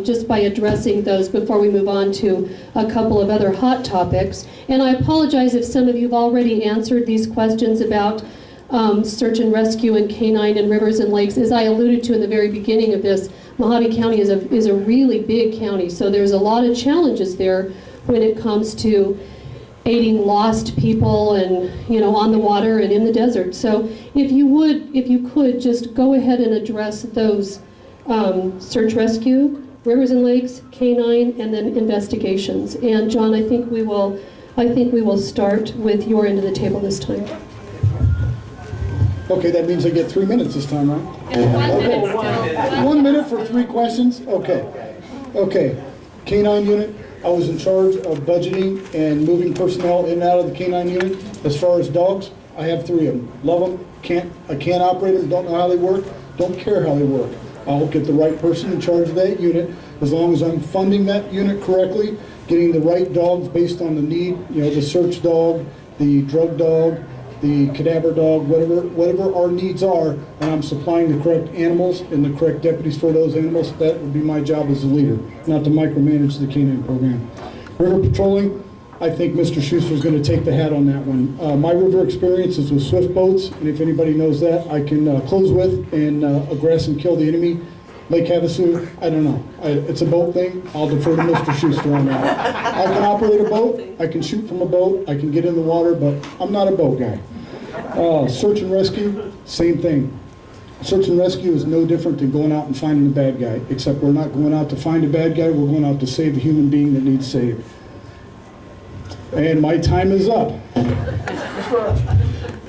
just by addressing those before we move on to a couple of other hot topics. And I apologize if some of you have already answered these questions about search and rescue and canine and rivers and lakes. As I alluded to in the very beginning of this, Mojave County is a really big county, so there's a lot of challenges there when it comes to aiding lost people and, you know, on the water and in the desert. So if you could just go ahead and address those search rescue, rivers and lakes, canine, and then investigations. And John, I think we will start with your end of the table this time. Okay, that means I get 3 minutes this time, right? And 1 minute for 3 questions? Okay. Canine unit, I was in charge of budgeting and moving personnel in and out of the canine unit. As far as dogs, I have 3 of them. Love them, I can't operate them, don't know how they work, don't care how they work. I'll get the right person in charge of that unit, as long as I'm funding that unit correctly, getting the right dogs based on the need, you know, the search dog, the drug dog, the cadaver dog, whatever our needs are, and I'm supplying the correct animals and the correct deputies for those animals. That would be my job as a leader, not to micromanage the canine program. River patrolling, I think Mr. Schuster is going to take the hat on that one. My river experience is with swift boats, and if anybody knows that, I can close with and aggress and kill the enemy. Lake Havasu, I don't know. It's a boat thing. I'll defer to Mr. Schuster on that. I can operate a boat. I can shoot from a boat. I can get in the water, but I'm not a boat guy. Search and rescue, same thing. Search and rescue is no different than going out and finding a bad guy, except we're not going out to find a bad guy. We're going out to save a human being that needs saved. And my time is up.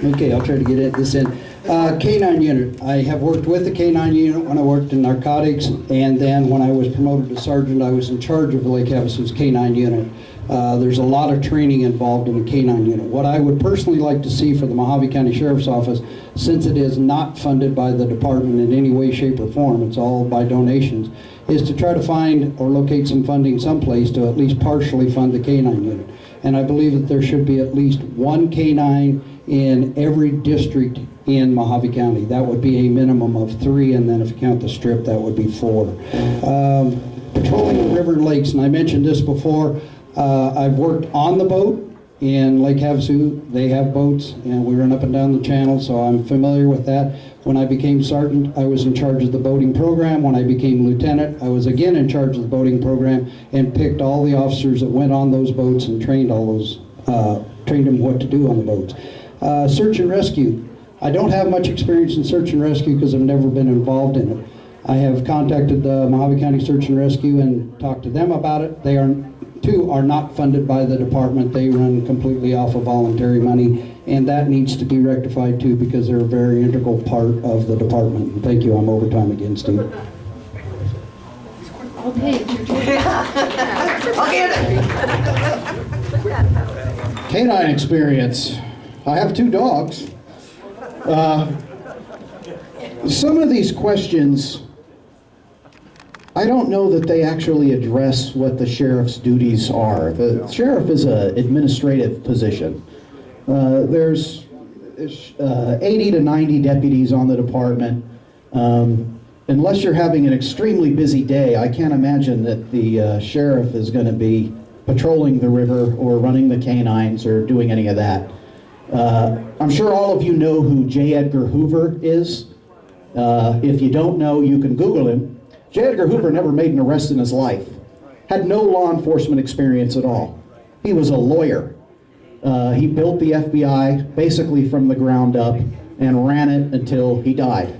Okay, I'll try to get this in. Canine unit. I have worked with the canine unit when I worked in narcotics, and then when I was promoted to sergeant, I was in charge of Lake Havasu's canine unit. There's a lot of training involved in the canine unit. What I would personally like to see for the Mojave County Sheriff's Office, since it is not funded by the department in any way, shape, or form, it's all by donations, is to try to find or locate some funding someplace to at least partially fund the canine unit. And I believe that there should be at least 1 canine in every district in Mojave County. That would be a minimum of 3, and then if you count the strip, that would be 4. Patrolling the river and lakes, and I mentioned this before, I've worked on the boat in Lake Havasu. They have boats, and we run up and down the channel, so I'm familiar with that. When I became sergeant, I was in charge of the boating program. When I became lieutenant, I was again in charge of the boating program and picked all the officers that went on those boats and trained all those, trained them what to do on the boats. Search and rescue. I don't have much experience in search and rescue because I've never been involved in it. I have contacted the Mojave County Search and Rescue and talked to them about it. They are not funded by the department. They run completely off of voluntary money, and that needs to be rectified too, because they're a very integral part of the department. Thank you. I'm over time again, Steve. Okay. Canine experience. I have 2 dogs. Some of these questions, I don't know that they actually address what the sheriff's duties are. The sheriff is an administrative position. There's 80 to 90 deputies on the department. Unless you're having an extremely busy day, I can't imagine that the sheriff is going to be patrolling the river or running the canines or doing any of that. I'm sure all of you know who J. Edgar Hoover is. If you don't know, you can Google him. J. Edgar Hoover never made an arrest in his life. Had no law enforcement experience at all. He was a lawyer. He built the FBI basically from the ground up and ran it until he died.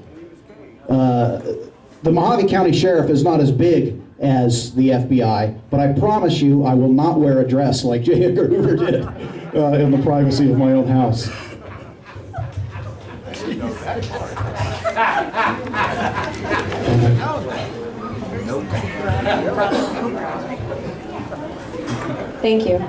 The Mojave County Sheriff is not as big as the FBI, but I promise you I will not wear a dress like J. Edgar Hoover did in the privacy of my own house. Thank you.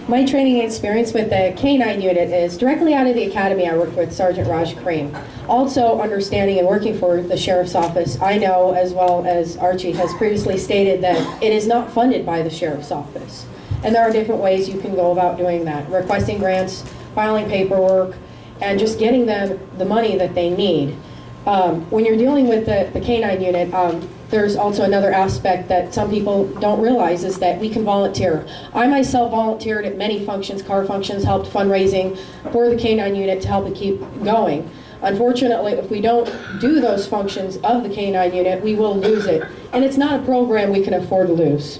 My training experience with the K-9 unit is directly out of the academy. I worked with Sergeant Raj Kareem. Also understanding and working for the Sheriff's Office, I know, as well as Archie has previously stated, that it is not funded by the Sheriff's Office. And there are different ways you can go about doing that. Requesting grants, filing paperwork, and just getting them the money that they need. When you're dealing with the K-9 unit, there's also another aspect that some people don't realize is that we can volunteer. I myself volunteered at many functions, car functions, helped fundraising for the K-9 unit to help it keep going. Unfortunately, if we don't do those functions of the K-9 unit, we will lose it. And it's not a program we can afford to lose.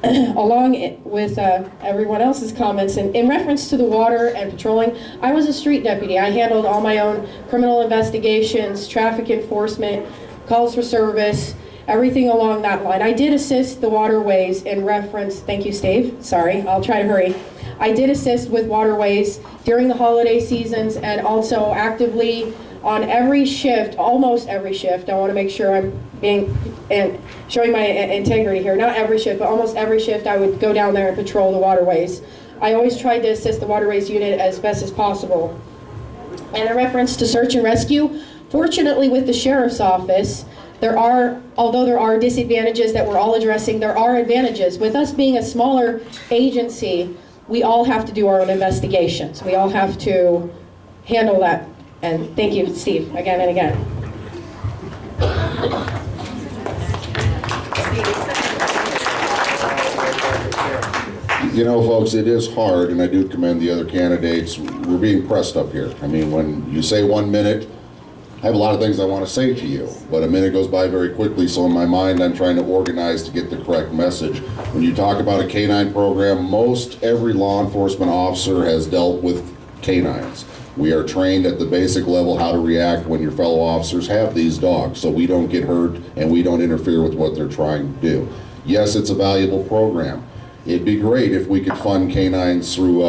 Along with everyone else's comments, in reference to the water and patrolling, I was a street deputy. I handled all my own criminal investigations, traffic enforcement, calls for service, everything along that line. I did assist the waterways in reference, thank you Steve, sorry, I'll try to hurry. I did assist with waterways during the holiday seasons and also actively on every shift, almost every shift. I want to make sure I'm being and showing my integrity here. Not every shift, but almost every shift I would go down there and patrol the waterways. I always tried to assist the waterways unit as best as possible. And in reference to search and rescue, fortunately with the sheriff's office, although there are disadvantages that we're all addressing, there are advantages. With us being a smaller agency, we all have to do our own investigations. We all have to handle that. And thank you, Steve, again and again. You know, folks, it is hard, and I do commend the other candidates. We're being pressed up here. I mean, when you say 1 minute, I have a lot of things I want to say to you, but a minute goes by very quickly, so in my mind I'm trying to organize to get the correct message. When you talk about a K-9 program, most every law enforcement officer has dealt with K-9s. We are trained at the basic level how to react when your fellow officers have these dogs, so we don't get hurt and we don't interfere with what they're trying to do. Yes, it's a valuable program. It'd be great if we could fund K-9s through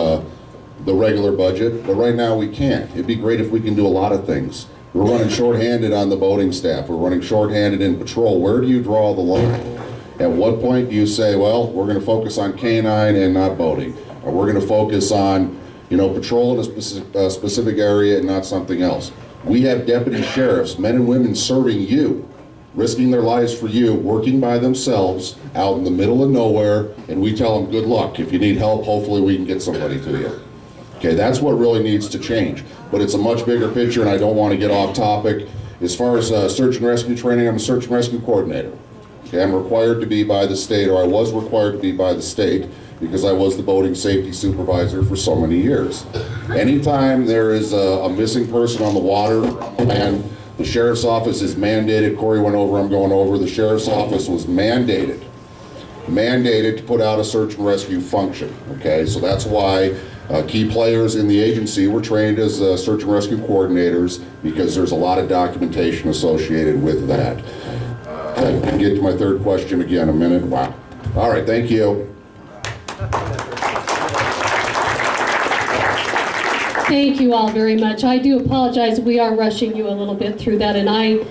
the regular budget, but right now we can't. It'd be great if we can do a lot of things. We're running shorthanded on the boating staff. We're running shorthanded in patrol. Where do you draw the line? At what point do you say, well, we're going to focus on K-9 and not boating? Or we're going to focus on, you know, patrol in a specific area and not something else? We have deputy sheriffs, men and women serving you, risking their lives for you, working by themselves out in the middle of nowhere, and we tell them, good luck. If you need help, hopefully we can get somebody to you. Okay, that's what really needs to change. But it's a much bigger picture, and I don't want to get off topic. As far as search and rescue training, I'm a search and rescue coordinator. Okay, I'm required to be by the state, or I was required to be by the state, because I was the boating safety supervisor for so many years. Anytime there is a missing person on the water, and the sheriff's office is mandated, Corey went over, I'm going over, the sheriff's office was mandated to put out a search and rescue function, okay? So that's why key players in the agency were trained as search and rescue coordinators, because there's a lot of documentation associated with that. I can get to my third question again, a minute, wow. All right, thank you. Thank you all very much. I do apologize, we are rushing you a little bit through that, and I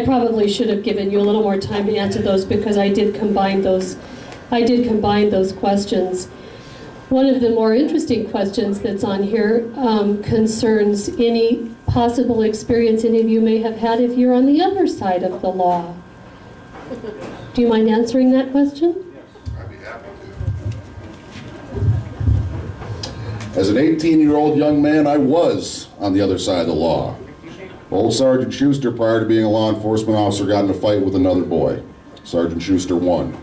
probably should have given you a little more time to answer those, because I did combine those questions. One of the more interesting questions that's on here concerns any possible experience any of you may have had if you're on the other side of the law. Do you mind answering that question? I'd be happy to. As an 18-year-old young man, I was on the other side of the law. Old Sergeant Schuster, prior to being a law enforcement officer, got in a fight with another boy. Sergeant Schuster won.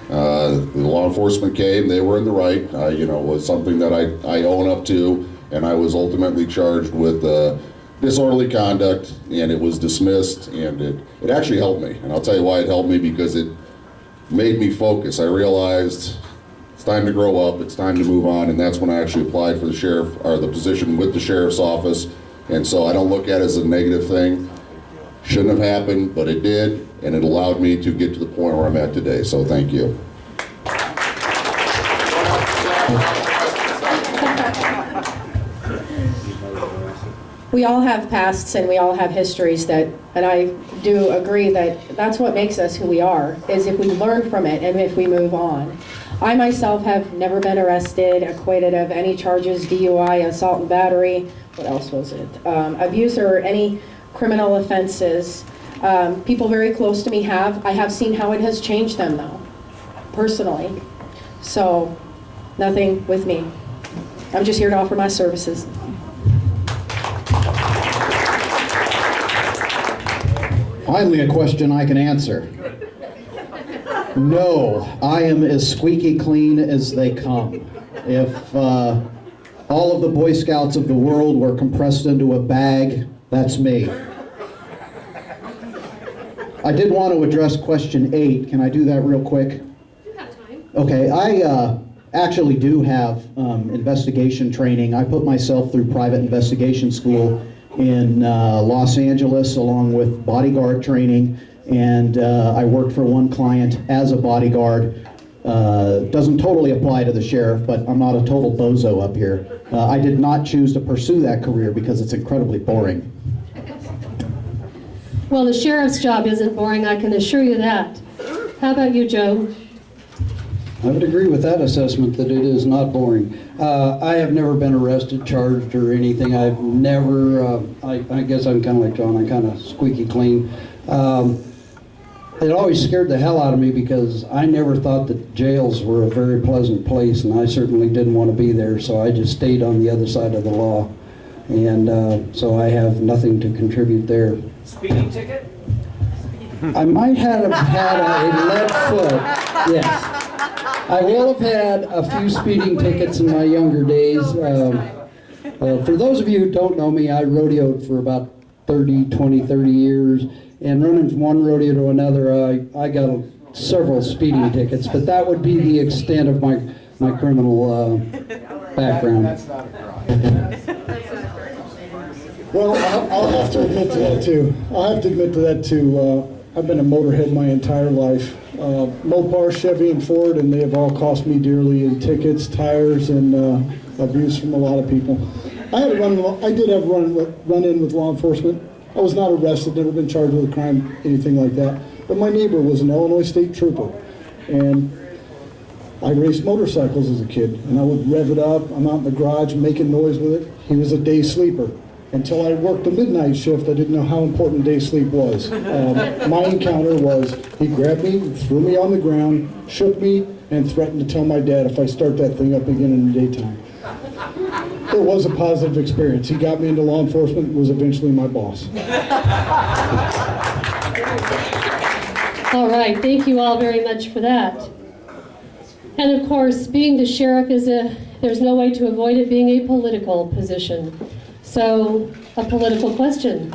The law enforcement came, they were in the right, you know, was something that I own up to, and I was ultimately charged with disorderly conduct, and it was dismissed, and it actually helped me. And I'll tell you why it helped me, because it made me focus. I realized it's time to grow up, it's time to move on, and that's when I actually applied for the sheriff, or the position with the sheriff's office. And so I don't look at it as a negative thing. Shouldn't have happened, but it did, and it allowed me to get to the point where I'm at today, so thank you. We all have pasts and we all have histories and I do agree that that's what makes us who we are, is if we learn from it and if we move on. I myself have never been arrested, acquitted of any charges, DUI, assault and battery, what else was it? Abuse or any criminal offenses. People very close to me have. I have seen how it has changed them though, personally. So, nothing with me. I'm just here to offer my services. Finally, a question I can answer. No, I am as squeaky clean as they come. If all of the Boy Scouts of the world were compressed into a bag, that's me. I did want to address question 8. Can I do that real quick? You have time. Okay, I actually do have investigation training. I put myself through private investigation school in Los Angeles along with bodyguard training, and I worked for one client as a bodyguard. Doesn't totally apply to the sheriff, but I'm not a total bozo up here. I did not choose to pursue that career because it's incredibly boring. Well, the sheriff's job isn't boring, I can assure you that. How about you, Joe? I would agree with that assessment that it is not boring. I have never been arrested, charged, or anything. I've never, I guess I'm kind of like John, I'm kind of squeaky clean. It always scared the hell out of me because I never thought that jails were a very pleasant place, and I certainly didn't want to be there, so I just stayed on the other side of the law. And so I have nothing to contribute there. Speeding ticket? I might have had a lead foot, yes. I will have had a few speeding tickets in my younger days. For those of you who don't know me, I rodeoed for about 30 years, and running from one rodeo to another, I got several speeding tickets, but that would be the extent of my criminal background. That's not a crime. Well, I'll have to admit to that too. I'll have to admit to that too. I've been a motorhead my entire life. Mopar, Chevy, and Ford, and they have all cost me dearly in tickets, tires, and abuse from a lot of people. I did have run-in with law enforcement. I was not arrested, never been charged with a crime, anything like that. But my neighbor was an Illinois State Trooper, and I raced motorcycles as a kid, and I would rev it up. I'm out in the garage making noise with it. He was a day sleeper. Until I worked the midnight shift, I didn't know how important day sleep was. My encounter was he grabbed me, threw me on the ground, shook me, and threatened to tell my dad if I start that thing up again in the daytime. It was a positive experience. He got me into law enforcement, was eventually my boss. All right, thank you all very much for that. And of course, being the sheriff there's no way to avoid it being a political position. So, a political question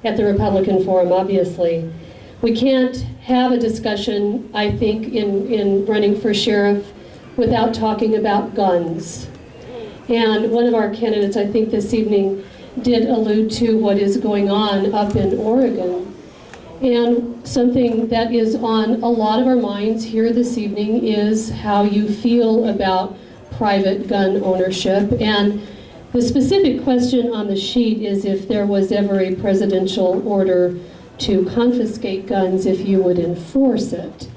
at the Republican Forum, obviously. We can't have a discussion, I think, in running for sheriff without talking about guns. And one of our candidates, I think this evening, did allude to what is going on up in Oregon. And something that is on a lot of our minds here this evening is how you feel about private gun ownership. And the specific question on the sheet is if there was ever a presidential order to confiscate guns, if you would enforce it.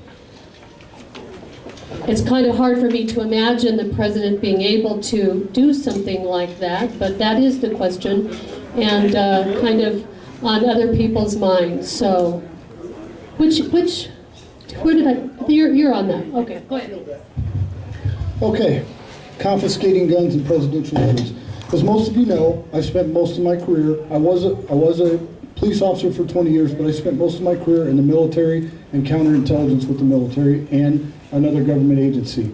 It's kind of hard for me to imagine the president being able to do something like that, but that is the question, and kind of on other people's minds. So, where did you're on that. Okay, go ahead. Okay, confiscating guns and presidential orders. As most of you know, I spent most of my career, I was a police officer for 20 years, but I spent most of my career in the military and counterintelligence with the military and another government agency.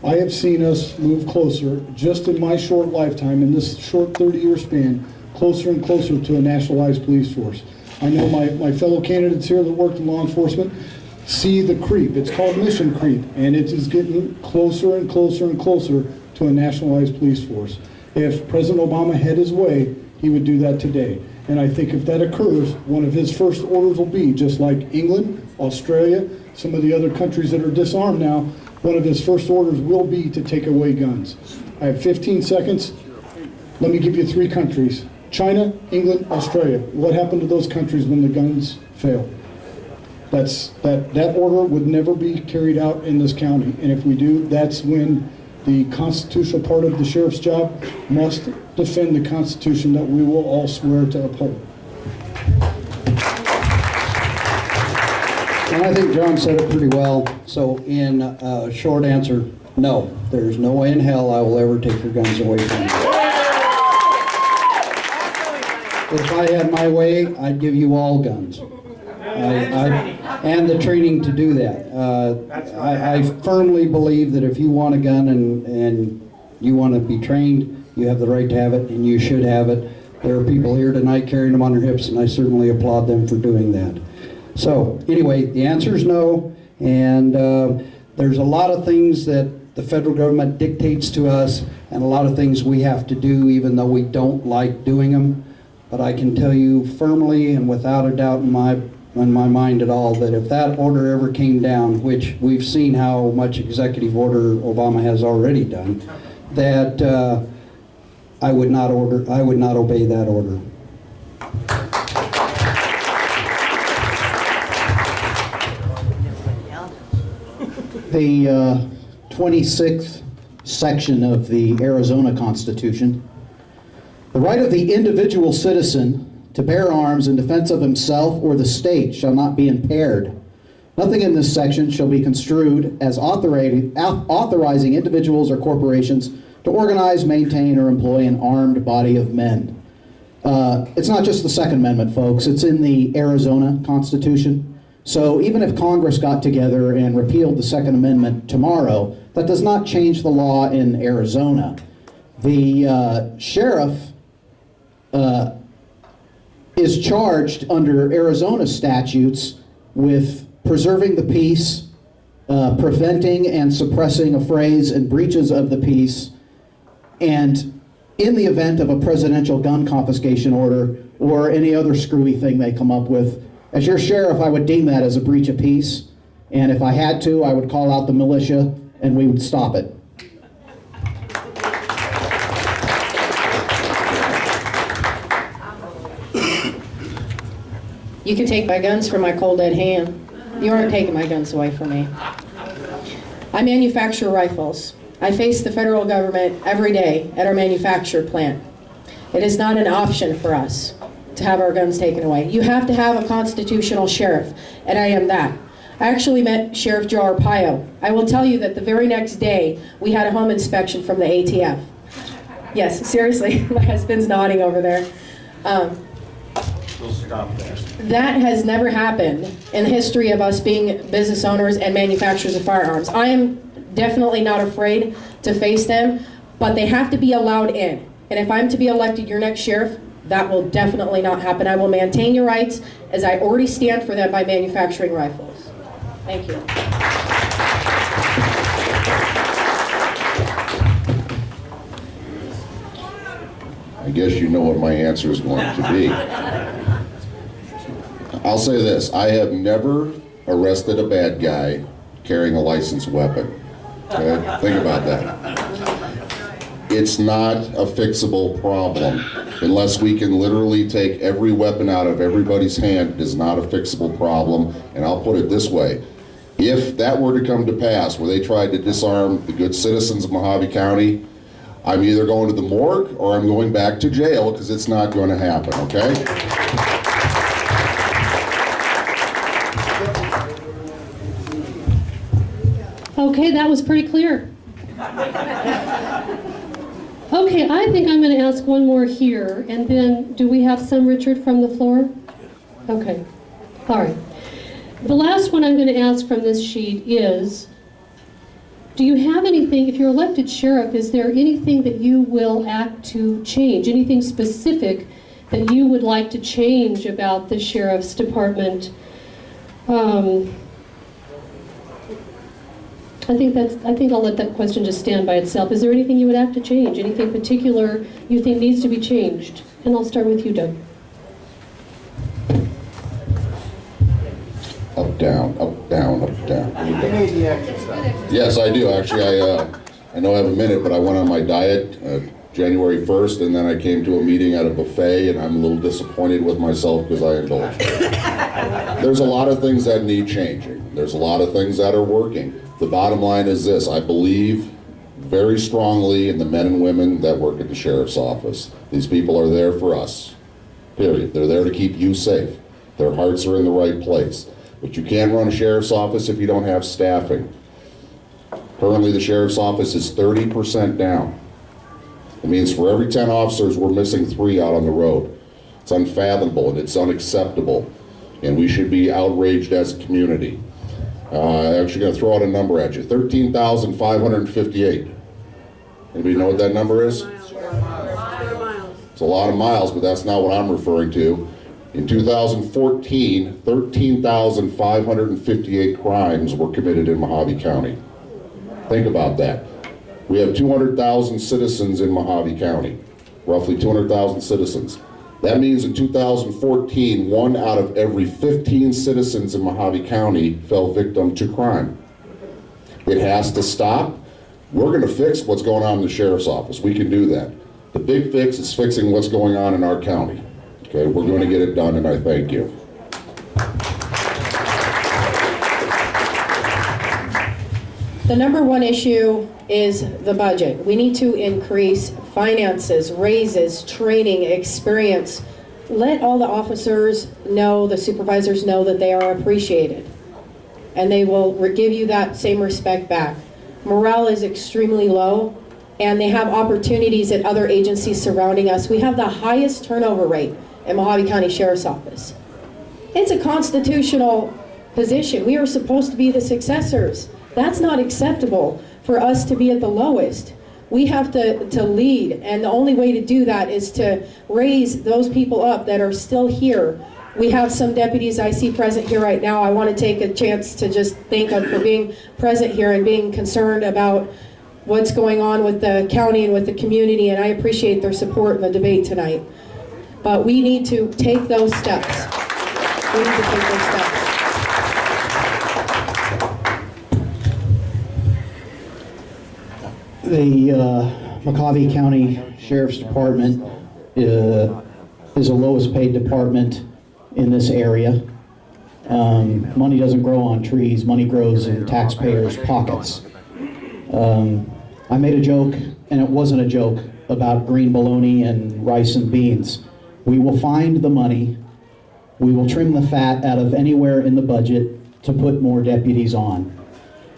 I have seen us move closer, just in my short lifetime, in this short 30-year span, closer and closer to a nationalized police force. I know my fellow candidates here that work in law enforcement see the creep. It's called mission creep, and it is getting closer and closer and closer to a nationalized police force. If President Obama had his way, he would do that today. And I think if that occurs, one of his first orders will be, just like England, Australia, some of the other countries that are disarmed now, one of his first orders will be to take away guns. I have 15 seconds. Let me give you 3 countries. China, England, Australia. What happened to those countries when the guns fail? That order would never be carried out in this county. And if we do, that's when the constitutional part of the sheriff's job must defend the Constitution that we will all swear to uphold. And I think John said it pretty well. So in a short answer, no. There's no way in hell I will ever take your guns away from you. If I had my way, I'd give you all guns. And the training to do that. I firmly believe that if you want a gun and you want to be trained, you have the right to have it, and you should have it. There are people here tonight carrying them on their hips, and I certainly applaud them for doing that. So, anyway, the answer is no, and there's a lot of things that the federal government dictates to us, and a lot of things we have to do even though we don't like doing them. But I can tell you firmly and without a doubt in my mind at all that if that order ever came down, which we've seen how much executive order Obama has already done, that I would not obey that order. The 26th section of the Arizona Constitution, the right of the individual citizen to bear arms in defense of himself or the state shall not be impaired. Nothing in this section shall be construed as authorizing individuals or corporations to organize, maintain, or employ an armed body of men. It's not just the Second Amendment, folks. It's in the Arizona Constitution. So even if Congress got together and repealed the Second Amendment tomorrow, that does not change the law in Arizona. The sheriff is charged under Arizona statutes with preserving the peace, preventing and suppressing affrays and breaches of the peace, and in the event of a presidential gun confiscation order or any other screwy thing they come up with, as your sheriff, I would deem that as a breach of peace, and if I had to, I would call out the militia and we would stop it. You can take my guns from my cold dead hand. You aren't taking my guns away from me. I manufacture rifles. I face the federal government every day at our manufacture plant. It is not an option for us to have our guns taken away. You have to have a constitutional sheriff, and I am that. I actually met Sheriff Joe Arpaio. I will tell you that the very next day, we had a home inspection from the ATF. Yes, seriously, my husband's nodding over there. We'll stop there. That has never happened in the history of us being business owners and manufacturers of firearms. I am definitely not afraid to face them, but they have to be allowed in. And if I'm to be elected your next sheriff, that will definitely not happen. I will maintain your rights as I already stand for them by manufacturing rifles. Thank you. I guess you know what my answer is going to be. I'll say this, I have never arrested a bad guy carrying a licensed weapon. Okay? Think about that. It's not a fixable problem. Unless we can literally take every weapon out of everybody's hand, it is not a fixable problem. And I'll put it this way. If that were to come to pass, where they tried to disarm the good citizens of Mojave County, I'm either going to the morgue or I'm going back to jail, because it's not going to happen, okay? Okay, that was pretty clear. Okay, I think I'm going to ask one more here, and then do we have some, Richard, from the floor? Okay, all right. The last one I'm going to ask from this sheet is, do you have anything, if you're elected sheriff, is there anything that you will act to change, anything specific that you would like to change about the sheriff's department? I think I'll let that question just stand by itself. Is there anything you would have to change? Anything particular you think needs to be changed? And I'll start with you, Doug. Up, down, up, down, up, down. You need the extra stuff. Yes, I do. Actually, I know I have a minute, but I went on my diet January 1st, and then I came to a meeting at a buffet, and I'm a little disappointed with myself because I indulged. There's a lot of things that need changing. There's a lot of things that are working. The bottom line is this: I believe very strongly in the men and women that work at the sheriff's office. These people are there for us, period. They're there to keep you safe. Their hearts are in the right place. But you can't run a sheriff's office if you don't have staffing. Currently, the sheriff's office is 30% down. It means for every 10 officers, we're missing 3 out on the road. It's unfathomable and it's unacceptable. and we should be outraged as a community. I'm actually going to throw out a number at you, 13,558. Anybody know what that number is? It's a lot of miles, but that's not what I'm referring to. In 2014, 13,558 crimes were committed in Mohave County. Think about that. We have 200,000 citizens in Mohave County, roughly 200,000 citizens. That means in 2014, 1 out of every 15 citizens in Mohave County fell victim to crime. It has to stop. We're going to fix what's going on in the sheriff's office. We can do that. The big fix is fixing what's going on in our county. Okay, we're going to get it done, and I thank you. The number one issue is the budget. We need to increase finances, raises, training, experience. Let all the officers know, the supervisors know that they are appreciated, and they will give you that same respect back. Morale is extremely low, and they have opportunities at other agencies surrounding us. We have the highest turnover rate in Mohave County Sheriff's Office. It's a constitutional position. We are supposed to be the successors. That's not acceptable for us to be at the lowest. We have to lead, and the only way to do that is to raise those people up that are still here. We have some deputies I see present here right now. I want to take a chance to just thank them for being present here and being concerned about what's going on with the county and with the community, and I appreciate their support in the debate tonight. But we need to take those steps. We need to take those steps. The McCovey County Sheriff's Department is the lowest paid department in this area. Money doesn't grow on trees, money grows in taxpayers' pockets. I made a joke, and it wasn't a joke, about green bologna and rice and beans. We will find the money, we will trim the fat out of anywhere in the budget to put more deputies on.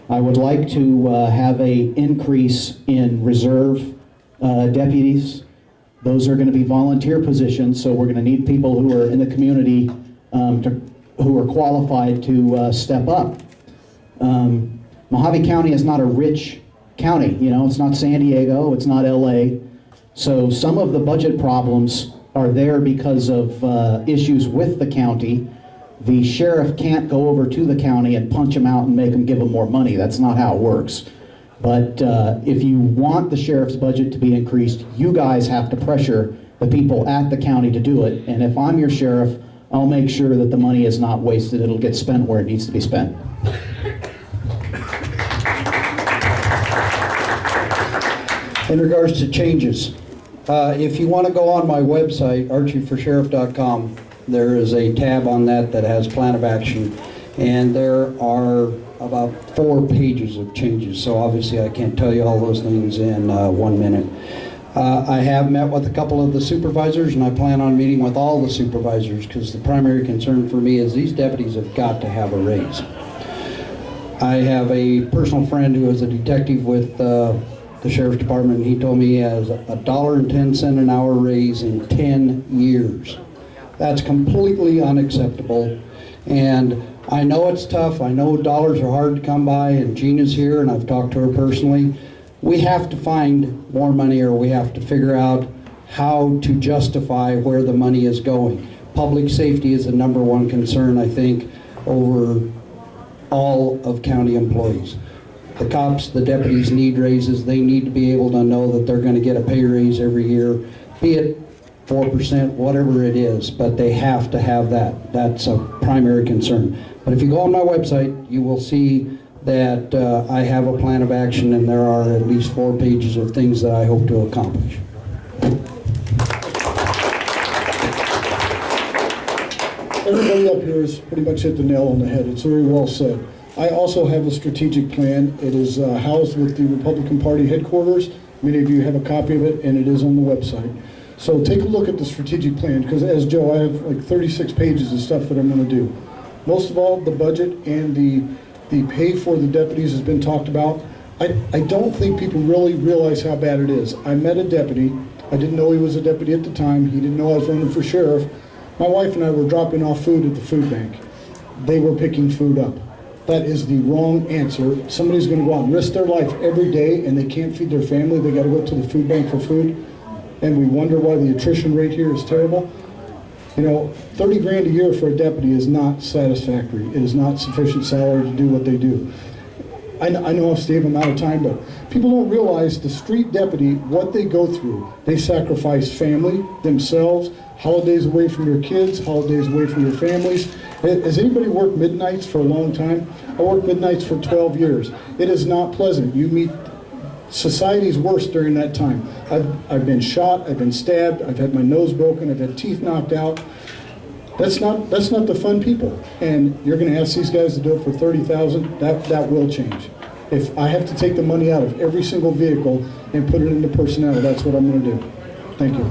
I would like to have a increase in reserve deputies. Those are going to be volunteer positions, so we're going to need people who are in the community who are qualified to step up. Mohave County is not a rich county, you know, it's not San Diego, it's not LA. So some of the budget problems are there because of issues with the county. The sheriff can't go over to the county and punch them out and make them give them more money. That's not how it works. But if you want the sheriff's budget to be increased, you guys have to pressure the people at the county to do it. And if I'm your sheriff, I'll make sure that the money is not wasted. It'll get spent where it needs to be spent. In regards to changes, if you want to go on my website, archieforsheriff.com, there is a tab on that that has plan of action, and there are about 4 pages of changes, so obviously I can't tell you all those things in 1 minute. I have met with a couple of the supervisors, and I plan on meeting with all the supervisors, because the primary concern for me is these deputies have got to have a raise. I have a personal friend who is a detective with the Sheriff's Department, and he told me he has $1.10 an hour raise in 10 years. That's completely unacceptable, and I know it's tough. I know dollars are hard to come by, and Gina's here, and I've talked to her personally. We have to find more money, or we have to figure out how to justify where the money is going. Public safety is the #1 concern, I think, over all of county employees. The cops, the deputies need raises. They need to be able to know that they're going to get a pay raise every year, be it 4%, whatever it is, but they have to have that. That's a primary concern. But if you go on my website, you will see that I have a plan of action, and there are at least 4 pages of things that I hope to accomplish. Everybody up here has pretty much hit the nail on the head. It's very well said. I also have a strategic plan. It is housed with the Republican Party headquarters. Many of you have a copy of it, and it is on the website. So take a look at the strategic plan, because as Joe, I have like 36 pages of stuff that I'm going to do. Most of all, the budget and the pay for the deputies has been talked about. I don't think people really realize how bad it is. I met a deputy. I didn't know he was a deputy at the time. He didn't know I was running for sheriff. My wife and I were dropping off food at the food bank. They were picking food up. That is the wrong answer. Somebody's going to go out and risk their life every day and they can't feed their family. They got to go to the food bank for food. And we wonder why the attrition rate here is terrible. You know, 30 grand a year for a deputy is not satisfactory. It is not sufficient salary to do what they do. I know, Steve, I'm out of time, but people don't realize the street deputy, what they go through. They sacrifice family, themselves, holidays away from your kids, holidays away from your families. Has anybody worked midnights for a long time? I worked midnights for 12 years. It is not pleasant. You meet society's worst during that time. I've been shot, I've been stabbed, I've had my nose broken, I've had teeth knocked out. That's not the fun people. And you're going to ask these guys to do it for $30,000. That will change. If I have to take the money out of every single vehicle and put it into personnel, that's what I'm going to do. Thank you.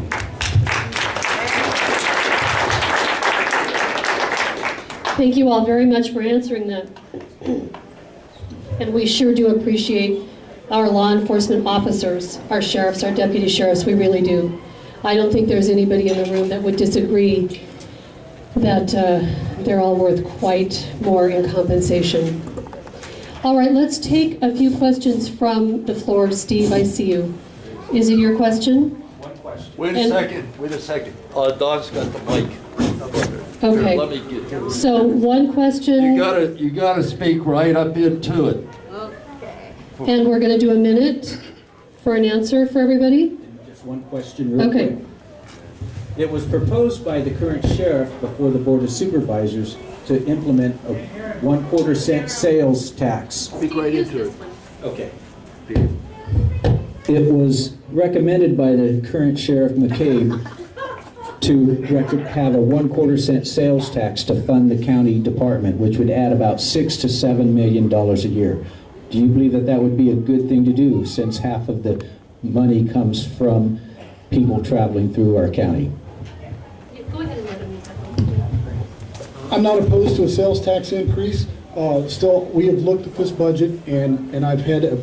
Thank you all very much for answering that. And we sure do appreciate our law enforcement officers, our sheriffs, our deputy sheriffs, we really do. I don't think there's anybody in the room that would disagree that they're all worth quite more in compensation. All right, let's take a few questions from the floor. Steve, I see you. Is it your question? One question. Wait a second. Don's got the mic. Okay. Here, let me get to it. So one question, You gotta speak right up into it. and we're going to do a minute for an answer for everybody. Just one question real Okay. quick. It was proposed by the current sheriff before the Board of Supervisors to implement a 1/4 cent sales tax. Speak right into it. Okay. It was recommended by the current Sheriff McCabe to have a 1/4 cent sales tax to fund the county department, which would add about $6 to $7 million a year. Do you believe that that would be a good thing to do, since half of the money comes from people traveling through our county? Go ahead and let him. I'm not opposed to a sales tax increase. Still, we have looked at this budget, and I've had a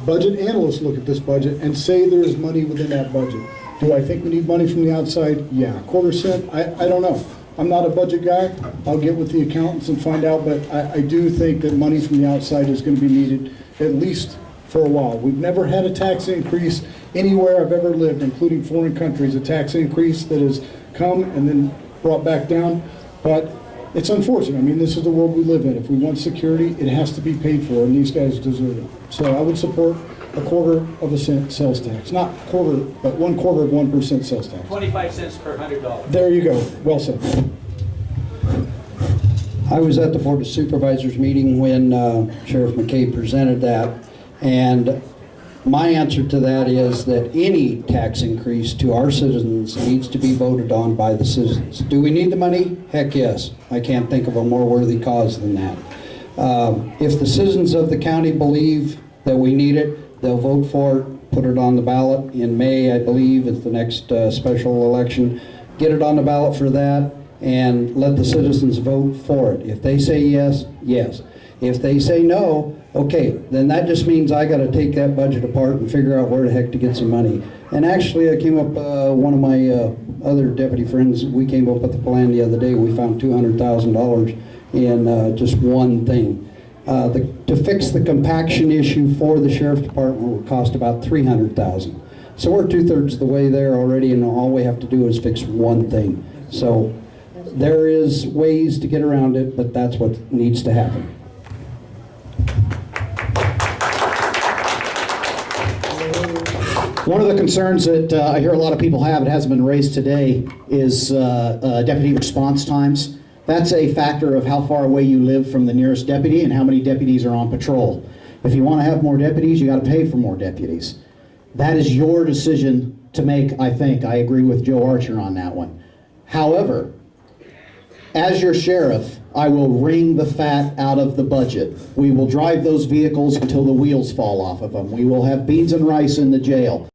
budget analyst look at this budget and say there is money within that budget. Do I think we need money from the outside? Yeah. 1/4 cent? I don't know. I'm not a budget guy. I'll get with the accountants and find out, but I do think that money from the outside is going to be needed, at least for a while. We've never had a tax increase anywhere I've ever lived, including foreign countries, a tax increase that has come and then brought back down. But it's unfortunate. I mean, this is the world we live in. If we want security, it has to be paid for, and these guys deserve it. So I would support a 1/4 cent sales tax. Not quarter, but 1/4% sales tax. 25 cents per $100. There you go. Well said. I was at the Board of Supervisors meeting when Sheriff McCabe presented that, and my answer to that is that any tax increase to our citizens needs to be voted on by the citizens. Do we need the money? Heck yes. I can't think of a more worthy cause than that. If the citizens of the county believe that we need it, they'll vote for it, put it on the ballot in May, I believe, is the next special election. Get it on the ballot for that and let the citizens vote for it. If they say yes, yes. If they say no, okay, then that just means I got to take that budget apart and figure out where the heck to get some money. And actually, I came up, one of my other deputy friends, we came up with a plan the other day. We found $200,000 in just one thing. To fix the compaction issue for the sheriff's department would cost about $300,000. So we're 2/3 of the way there already, and all we have to do is fix one thing. So there is ways to get around it, but that's what needs to happen. One of the concerns that I hear a lot of people have, it hasn't been raised today, is deputy response times. That's a factor of how far away you live from the nearest deputy and how many deputies are on patrol. If you want to have more deputies, you got to pay for more deputies. That is your decision to make, I think. I agree with Joe Archer on that one. However, as your sheriff, I will wring the fat out of the budget. We will drive those vehicles until the wheels fall off of them. We will have beans and rice in the jail.